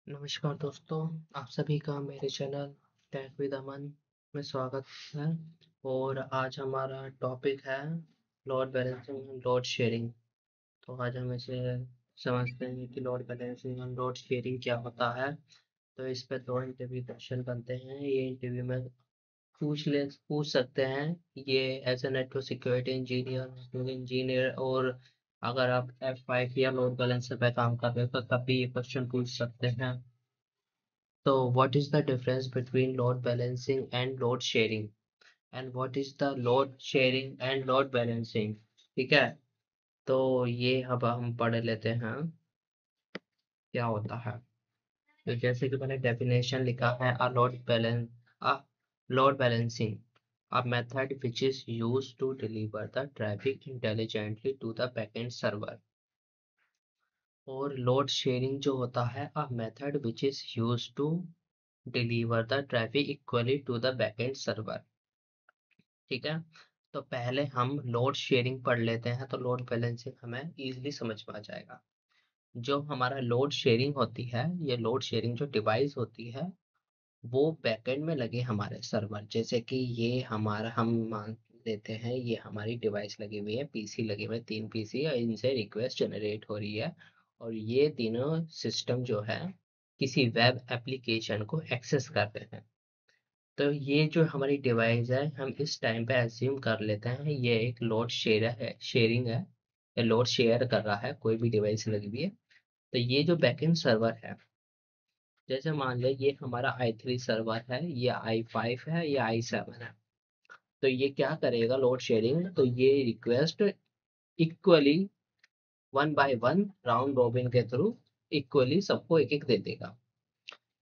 नमस्कार दोस्तों, आप सभी का मेरे चैनल टेक विद अमन में स्वागत है। और आज हमारा टॉपिक है load balancing and load sharing. तो आज हम इसे समझते हैं कि load balancing and load sharing क्या होता है। तो इस पे दो इंटरव्यू क्वेश्चन बनते हैं। ये इंटरव्यू में पूछ सकते हैं। ये as a network security engineer और अगर आप F5 या लोड बैलेंसर पे काम कर रहे हो तो तब भी ये क्वेश्चन पूछ सकते हैं। So what is the difference between load balancing and load sharing? And what is the load sharing and load balancing? ठीक है, तो ये अब हम पढ़ लेते हैं क्या होता है। तो जैसे कि मैंने डेफिनेशन लिखा है, a load balancing, a method which is used to deliver the traffic intelligently to the backend server. और लोड शेयरिंग जो होता है, a method which is used to deliver the traffic equally to the backend server. ठीक है, तो पहले हम load sharing पढ़ लेते हैं तो लोड बैलेंसिंग हमें इजीली समझ में आ जाएगा। जो हमारा लोड शेयरिंग होती है, ये लोड शेयरिंग जो डिवाइस होती है वो बैकएंड में लगे हमारे सर्वर। जैसे कि ये हमारा, हम मान लेते हैं ये हमारी डिवाइस लगी हुई है, पीसी लगे हुए 3 पीसी और इनसे रिक्वेस्ट जनरेट हो रही है। और ये तीनों सिस्टम जो है किसी वेब एप्लीकेशन को एक्सेस कर रहे हैं। तो ये जो हमारी डिवाइस है, हम इस टाइम पे एज्यूम कर लेते हैं ये एक लोड शेयरिंग है, या लोड शेयर कर रहा है, कोई भी डिवाइस लगी हुई है। तो ये जो बैकएंड सर्वर है, जैसे मान ले ये हमारा i3 सर्वर है, ये i5 है, ये i7 है। तो ये क्या करेगा लोड शेयरिंग, तो ये request equally 1 by 1 round robin के थ्रू इक्वली सबको एक एक दे देगा।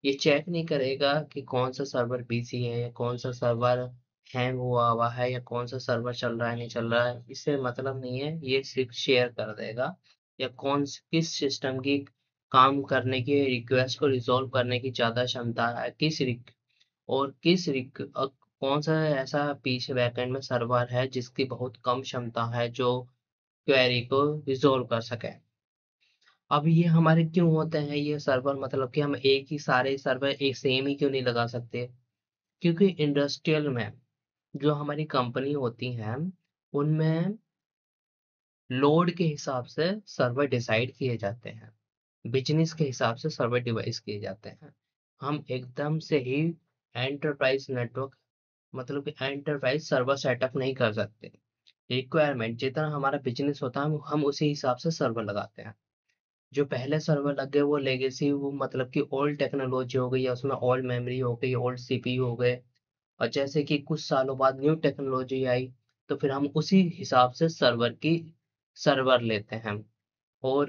ये चेक नहीं करेगा कि कौन सा सर्वर बिजी है या कौन सा सर्वर हैंग हुआ है या कौन सा सर्वर चल रहा है नहीं चल रहा है, इससे मतलब नहीं है। ये सिर्फ शेयर कर देगा या किस सिस्टम की काम करने की, रिक्वेस्ट को रिजॉल्व करने की ज़्यादा क्षमता है, कौन सा ऐसा पीछे बैकएंड में सर्वर है जिसकी बहुत कम क्षमता है जो क्वेरी को रिजॉल्व कर सके। अब ये हमारे क्यों होते हैं ये सर्वर, मतलब कि हम एक ही सारे सर्वर एक सेम ही क्यों नहीं लगा सकते? क्योंकि इंडस्ट्रियल में जो हमारी कंपनी होती हैं उनमें लोड के हिसाब से सर्वर डिसाइड किए जाते हैं, बिजनेस के हिसाब से सर्वर डिवाइस किए जाते हैं। हम एकदम से ही एंटरप्राइज नेटवर्क, मतलब कि एंटरप्राइज सर्वर सेटअप नहीं कर सकते। रिक्वायरमेंट जितना हमारा बिजनेस होता है हम उसी हिसाब से सर्वर लगाते हैं। जो पहले सर्वर लग गए वो लेगेसी, वो मतलब कि ओल्ड टेक्नोलॉजी हो गई या उसमें ओल्ड मेमोरी हो गई, ओल्ड सीपीयू हो गए। और जैसे कि कुछ सालों बाद न्यू टेक्नोलॉजी आई तो फिर हम उसी हिसाब से सर्वर लेते हैं। और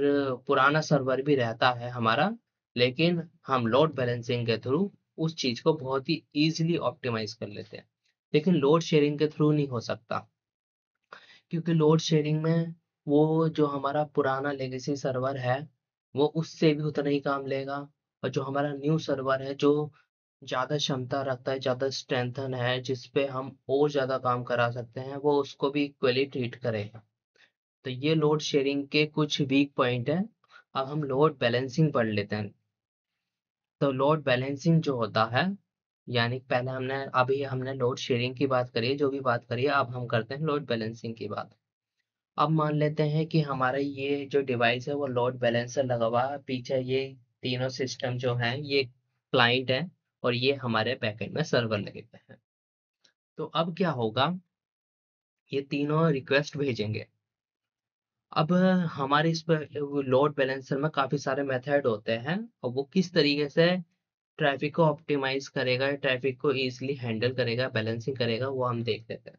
पुराना सर्वर भी रहता है हमारा, लेकिन हम लोड बैलेंसिंग के थ्रू उस चीज को बहुत ही इजीली ऑप्टिमाइज कर लेते हैं। लेकिन लोड शेयरिंग के थ्रू नहीं हो सकता, क्योंकि लोड शेयरिंग में वो जो हमारा पुराना लेगेसी सर्वर है वो उससे भी उतना ही काम लेगा। और जो हमारा न्यू सर्वर है जो ज़्यादा क्षमता रखता है, ज़्यादा स्ट्रेंथन है, जिस पे हम और ज़्यादा काम करा सकते हैं, वो उसको भी इक्वली ट्रीट करेगा। तो ये लोड शेयरिंग के कुछ वीक पॉइंट हैं। अब हम लोड बैलेंसिंग पढ़ लेते हैं। तो लोड बैलेंसिंग जो होता है, यानी पहले हमने लोड शेयरिंग की बात करी है, जो भी बात करी है, अब हम करते हैं लोड बैलेंसिंग की बात। अब मान लेते हैं कि हमारा ये जो डिवाइस है वो लोड बैलेंसर लगा हुआ है, पीछे ये तीनों सिस्टम जो हैं ये क्लाइंट है और ये हमारे बैकएंड में सर्वर लगे हुए हैं। तो अब क्या होगा, ये तीनों रिक्वेस्ट भेजेंगे। अब हमारे इस पर लोड बैलेंसर में काफी सारे मेथड होते हैं और वो किस तरीके से ट्रैफिक को ऑप्टिमाइज करेगा, ट्रैफिक को इजीली हैंडल करेगा, बैलेंसिंग करेगा, वो हम देख लेते हैं।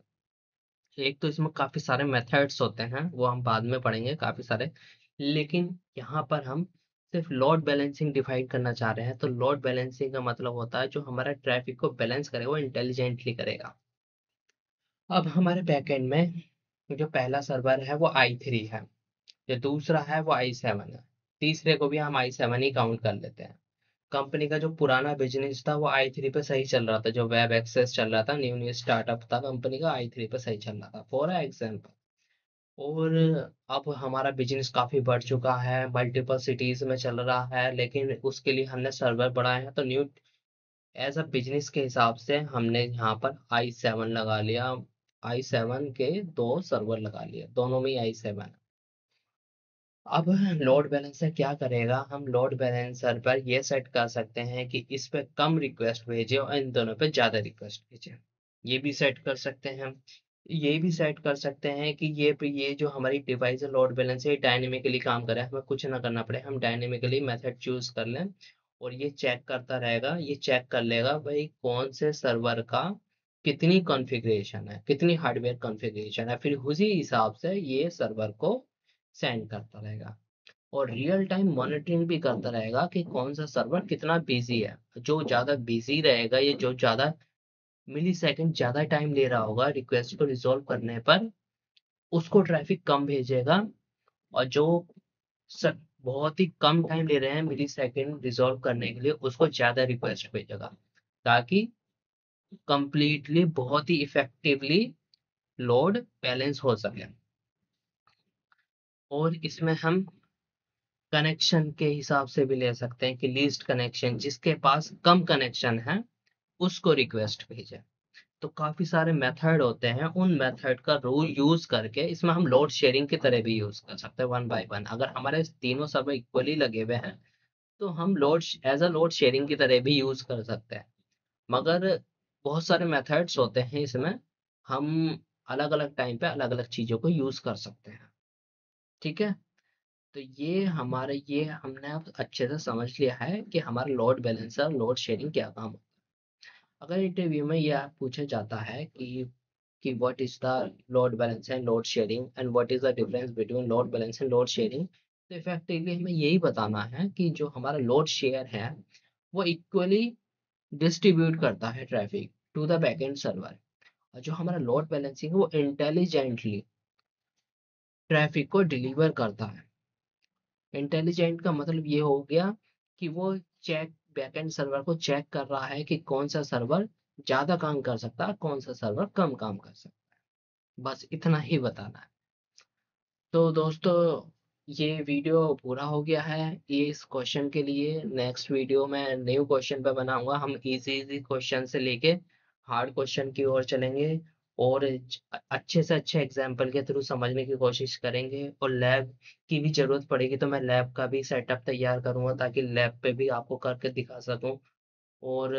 एक तो इसमें काफी सारे मेथड्स होते हैं, वो हम बाद में पढ़ेंगे काफी सारे। लेकिन यहाँ पर हम सिर्फ लोड बैलेंसिंग डिफाइन करना चाह रहे हैं। तो लोड बैलेंसिंग का मतलब होता है जो हमारा ट्रैफिक को बैलेंस करेगा, वो इंटेलिजेंटली करेगा। अब हमारे बैकएंड में जो पहला सर्वर है वो i3 है, जो दूसरा है वो i7 है, तीसरे को भी हम i7 ही काउंट कर लेते हैं। कंपनी का जो पुराना बिजनेस था वो i3 पे सही चल रहा था, जो वेब एक्सेस चल रहा था, न्यू न्यू स्टार्टअप था कंपनी का, i3 पे सही चल रहा था फॉर एग्जाम्पल। और अब हमारा बिजनेस काफ़ी बढ़ चुका है, मल्टीपल सिटीज़ में चल रहा है, लेकिन उसके लिए हमने सर्वर बढ़ाए हैं। तो न्यू एज अ बिजनेस के हिसाब से हमने यहाँ पर i7 लगा लिया। i7 के 2 सर्वर लगा लिए, दोनों में i7। अब लोड बैलेंसर क्या करेगा, हम लोड बैलेंसर पर ये सेट कर सकते हैं कि इस पे कम रिक्वेस्ट भेजे और इन दोनों पे ज़्यादा रिक्वेस्ट भेजे। ये भी सेट कर सकते हैं हम। ये भी सेट कर सकते हैं कि ये जो हमारी डिवाइस है लोड बैलेंस है डायनेमिकली काम करे, हमें कुछ ना करना पड़े, हम डायनेमिकली मेथड चूज कर लें और ये चेक करता रहेगा। ये चेक कर लेगा भाई कौन से सर्वर का कितनी कॉन्फ़िगरेशन है, कितनी हार्डवेयर कॉन्फ़िगरेशन है, फिर उसी हिसाब से ये सर्वर को सेंड करता रहेगा। और रियल टाइम मॉनिटरिंग भी करता रहेगा कि कौन सा सर्वर कितना बिजी है। जो ज़्यादा बिजी रहेगा, ये जो ज़्यादा मिली सेकेंड ज़्यादा टाइम ले रहा होगा रिक्वेस्ट को रिजॉल्व करने पर, उसको ट्रैफिक कम भेजेगा। और जो बहुत ही कम टाइम ले रहे हैं मिली सेकेंड रिजॉल्व करने के लिए, उसको ज़्यादा रिक्वेस्ट भेजेगा, ताकि कंप्लीटली बहुत ही इफेक्टिवली लोड बैलेंस हो सके। और इसमें हम कनेक्शन के हिसाब से भी ले सकते हैं कि लीस्ट कनेक्शन, जिसके पास कम कनेक्शन है उसको रिक्वेस्ट भेजे। तो काफी सारे मेथड होते हैं, उन मेथड का रूल यूज करके इसमें हम लोड शेयरिंग की तरह भी यूज कर सकते हैं, वन बाय वन। अगर हमारे तीनों सर्वर इक्वली लगे हुए हैं तो हम load as a load sharing की तरह भी यूज कर सकते हैं। मगर बहुत सारे मेथड्स होते हैं इसमें, हम अलग अलग टाइम पे अलग अलग चीजों को यूज कर सकते हैं। ठीक है। तो ये हमने अब अच्छे से समझ लिया है कि हमारा लोड बैलेंसर लोड शेयरिंग क्या काम है। अगर इंटरव्यू में यह पूछा जाता है कि what is the load balance and load sharing and what is the difference between load balance and load sharing, तो इफेक्टिवली हमें यही बताना है कि जो हमारा लोड शेयर है वो इक्वली डिस्ट्रीब्यूट करता है traffic to the backend server, और जो हमारा लोड बैलेंसिंग है वो इंटेलिजेंटली ट्रैफिक को डिलीवर करता है। इंटेलिजेंट का मतलब ये हो गया कि वो चेक बैकएंड सर्वर को चेक कर रहा है कि कौन सा सर्वर ज्यादा काम कर सकता है, कौन सा सर्वर कम काम कर सकता है। बस इतना ही बताना है। तो दोस्तों, ये वीडियो पूरा हो गया है ये इस क्वेश्चन के लिए। नेक्स्ट वीडियो में न्यू क्वेश्चन पे बनाऊंगा, हम इजी इजी क्वेश्चन से लेके हार्ड क्वेश्चन की ओर चलेंगे और अच्छे से अच्छे एग्जाम्पल के थ्रू समझने की कोशिश करेंगे। और लैब की भी जरूरत पड़ेगी तो मैं लैब का भी सेटअप तैयार करूंगा ताकि लैब पे भी आपको करके दिखा सकूं। और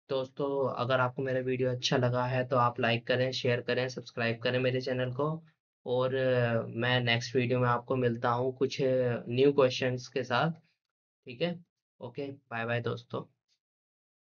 दोस्तों, अगर आपको मेरा वीडियो अच्छा लगा है तो आप लाइक करें, शेयर करें, सब्सक्राइब करें मेरे चैनल को। और मैं नेक्स्ट वीडियो में आपको मिलता हूँ कुछ न्यू क्वेश्चंस के साथ। ठीक है। ओके, बाय बाय दोस्तों।